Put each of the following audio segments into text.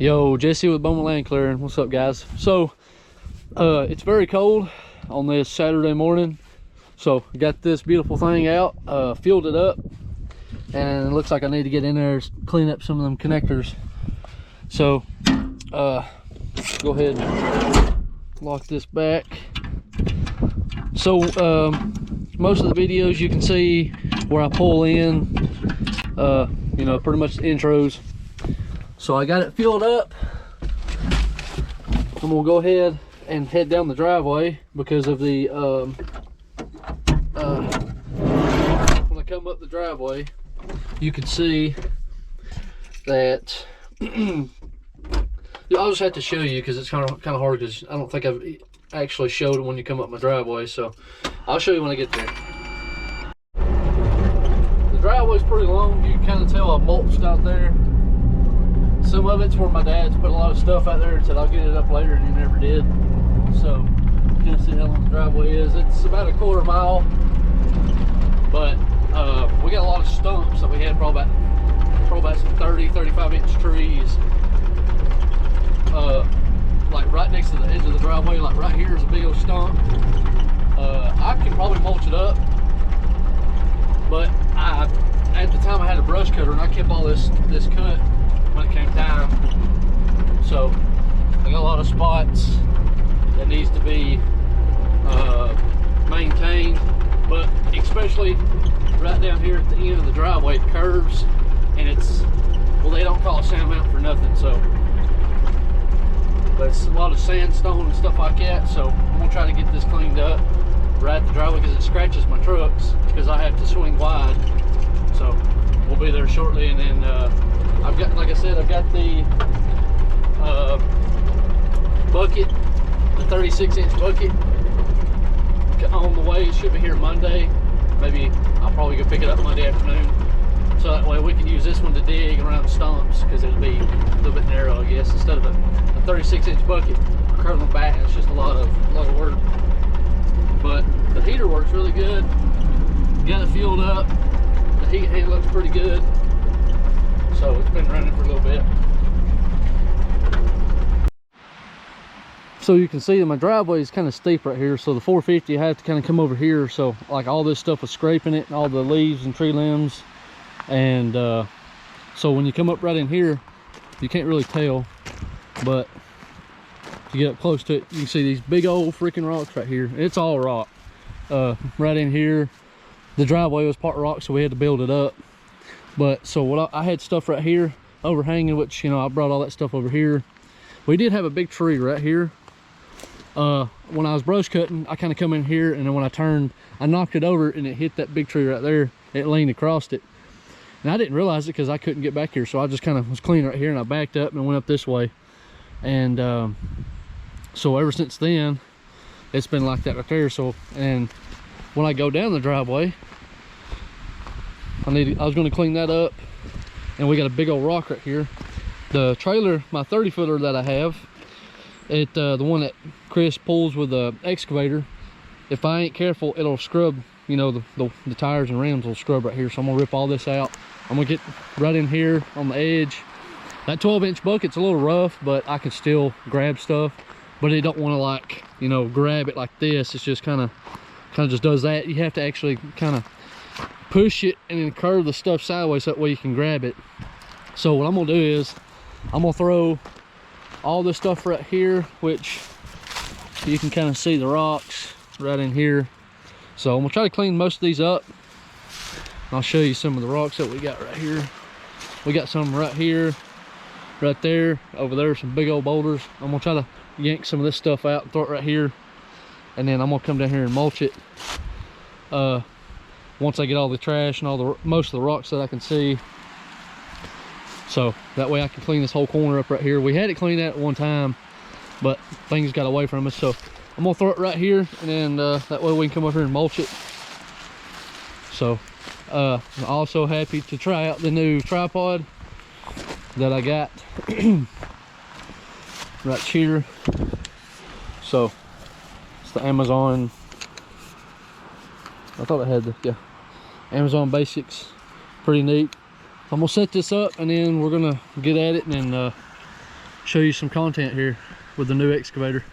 Yo, Jesse with Bowman Land Clearing. What's up, guys? So, it's very cold on this Saturday morning. So, got this beautiful thing out, filled it up, and it looks like I need to get in there, clean up some of them connectors. So, go ahead and lock this back. So, most of the videos you can see where I pull in, you know, pretty much the intros. So I got it filled up. I'm gonna go ahead and head down the driveway because of the when I come up the driveway, you can see that I'll just have to show you because it's kind of hard because I don't think I've actually showed it when you come up my driveway. So I'll show you when I get there. The driveway's pretty long. You can kind of tell I mulched out there. Some of it's where my dad's put a lot of stuff out there and said I'll get it up later, and he never did. So you can see how long the driveway is. It's about a quarter mile, but we got a lot of stumps that we had, probably about some 30-35 inch trees, like right next to the edge of the driveway. Like right here is a big old stump. I can probably mulch it up, but at the time I had a brush cutter and I kept all this cut when it came time. So I got a lot of spots that needs to be maintained, but especially right down here at the end of the driveway, it curves, and it's, well, they don't call it sand mountain for nothing. So that's a lot of sandstone and stuff like that. So I'm gonna try to get this cleaned up right at the driveway because it scratches my trucks because I have to swing wide. So we'll be there shortly, and then I've got, like I said, I've got the bucket, the 36-inch bucket on the way. It should be here Monday. Maybe I'll probably go pick it up Monday afternoon, so that way we can use this one to dig around the stumps because it'll be a little bit narrow, I guess, instead of a 36-inch bucket curling back. It's just a lot of work, but the heater works really good. Got it filled up. The heat head looks pretty good, so it's been running for a little bit. So you can see that my driveway is kind of steep right here, so the 450 I have to kind of come over here. So like all this stuff was scraping it, and all the leaves and tree limbs, and so when you come up right in here, you can't really tell, but if you get up close to it, you can see these big old freaking rocks right here. It's all rock. Right in here, the driveway was part rock, so we had to build it up. But so what I had stuff right here overhanging, which, you know, I brought all that stuff over here. We did have a big tree right here. When I was brush cutting, I kind of come in here, and then when I turned, I knocked it over and it hit that big tree right there. It leaned across it, and I didn't realize it because I couldn't get back here. So I just kind of was clean right here, and I backed up and went up this way. And so ever since then, it's been like that right there. So, and when I go down the driveway, I was going to clean that up, and we got a big old rock right here. The trailer, my 30-footer that I have, the one that Chris pulls with the excavator, if I ain't careful, it'll scrub, you know, the tires and rims will scrub right here. So I'm gonna rip all this out. I'm gonna get right in here on the edge. That 12-inch bucket's a little rough, but I can still grab stuff, but it don't want to, like, you know, grab it like this. It's just kind of just does that. You have to actually kind of push it and then curve the stuff sideways so that way you can grab it. So what I'm gonna do is I'm gonna throw all this stuff right here, which you can kind of see the rocks right in here. So I'm gonna try to clean most of these up. I'll show you some of the rocks that we got right here. We got some right here, right there, over there, some big old boulders. I'm gonna try to yank some of this stuff out and throw it right here, and then I'm gonna come down here and mulch it once I get all the trash and most of the rocks that I can see. So that way I can clean this whole corner up right here. We had it cleaned out at one time, but things got away from us. So I'm gonna throw it right here, and then that way we can come up here and mulch it. So I'm also happy to try out the new tripod that I got right here. So it's the Amazon, I thought it had the, yeah, Amazon Basics. Pretty neat. I'm gonna set this up, and then we're gonna get at it, and then show you some content here with the new excavator.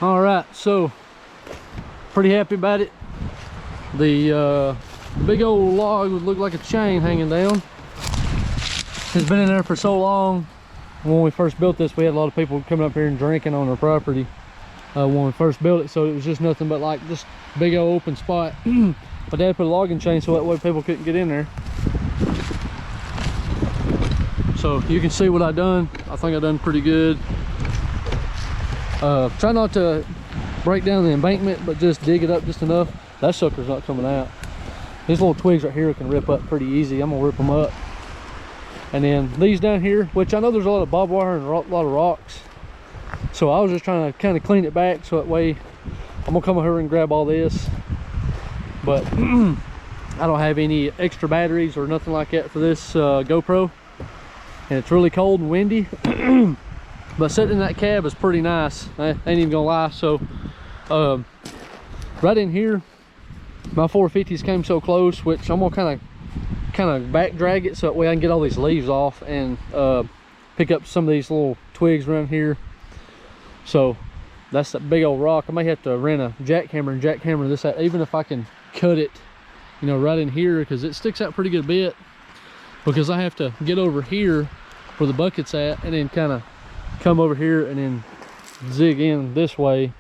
All right, so pretty happy about it. The big old log would look like a chain hanging down. It's been in there for so long. When we first built this, we had a lot of people coming up here and drinking on our property when we first built it, so it was just nothing but like just big old open spot. My dad put a logging chain so that way people couldn't get in there. So you can see what I done. I think I done pretty good. Try not to break down the embankment, but just dig it up just enough. That sucker's not coming out. These little twigs right here can rip up pretty easy. I'm gonna rip them up. And then these down here, which I know there's a lot of barbed wire and a lot of rocks, so I was just trying to kind of clean it back so that way I'm gonna come over here and grab all this. But I don't have any extra batteries or nothing like that for this GoPro, and it's really cold and windy. But sitting in that cab is pretty nice, I ain't even gonna lie. So right in here, my 450s came so close, which I'm gonna kind of back drag it so that way I can get all these leaves off and pick up some of these little twigs around here. So that's that big old rock. I may have to rent a jackhammer and jackhammer this out, even if I can cut it, you know, right in here, because it sticks out pretty good bit. Because I have to get over here where the bucket's at and then kind of come over here and then zig in this way.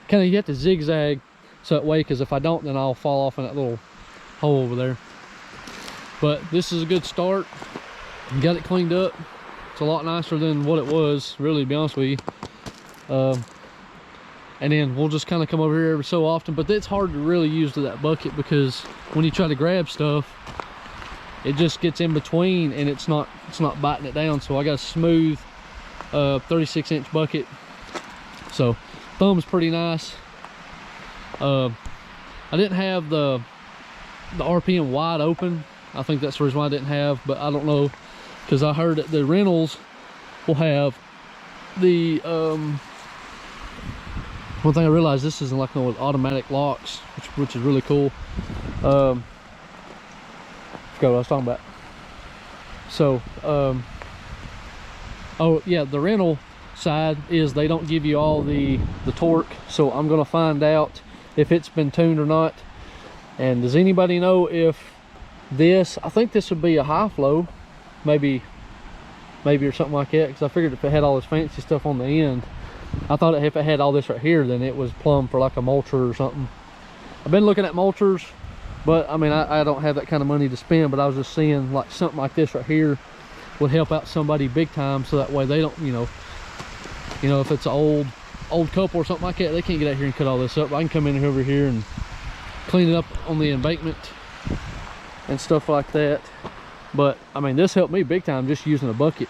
Kind of, you have to zigzag so that way, because if I don't, then I'll fall off in that little hole over there. But this is a good start. Got it cleaned up. It's a lot nicer than what it was, really, to be honest with you. And then we'll just kind of come over here every so often, but it's hard to really use to that bucket, because when you try to grab stuff, it just gets in between and it's not biting it down. So I got a smooth 36-inch bucket. So thumb's pretty nice. I didn't have the RPM wide open. I think that's the reason why I didn't have, but I don't know, because I heard that the rentals will have the one thing I realized, this isn't like no automatic locks, which is really cool. Forgot what I was talking about. So oh yeah, the rental side is they don't give you all the torque, so I'm gonna find out if it's been tuned or not. And does anybody know if this, I think this would be a high flow, maybe or something like that, because I figured if it had all this fancy stuff on the end, I thought if it had all this right here, then it was plumb for like a mulcher or something. I've been looking at mulchers, but I mean, I don't have that kind of money to spend, but I was just seeing like something like this right here would help out somebody big time, so that way they don't, you know, if it's an old couple or something like that, they can't get out here and cut all this up. I can come in over here and clean it up on the embankment and stuff like that. But I mean, this helped me big time just using a bucket,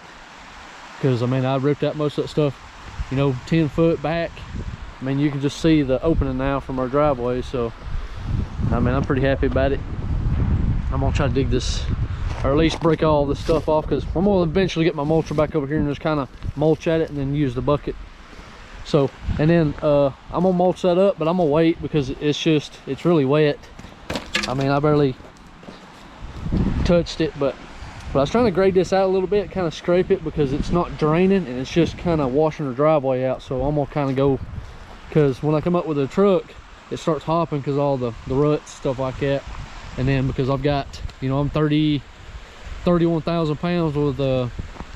because I mean, I ripped out most of that stuff, you know, 10 foot back. I mean, you can just see the opening now from our driveway. So I mean, I'm pretty happy about it. I'm gonna try to dig this, or at least break all this stuff off, because I'm gonna eventually get my mulcher back over here and just kind of mulch at it and then use the bucket. So, and then I'm gonna mulch that up, but I'm gonna wait because it's really wet. I mean, I barely touched it, but I was trying to grade this out a little bit, kind of scrape it, because it's not draining and it's just kind of washing the driveway out. So I'm gonna kind of go, because when I come up with a truck, it starts hopping because all the ruts, stuff like that. And then because I've got, you know, I'm 31,000 pounds with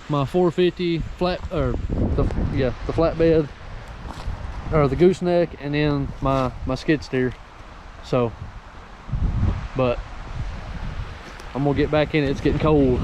my 450 flat, or the flatbed, or the gooseneck, and then my skid steer. So, but I'm gonna get back in it. It's getting cold.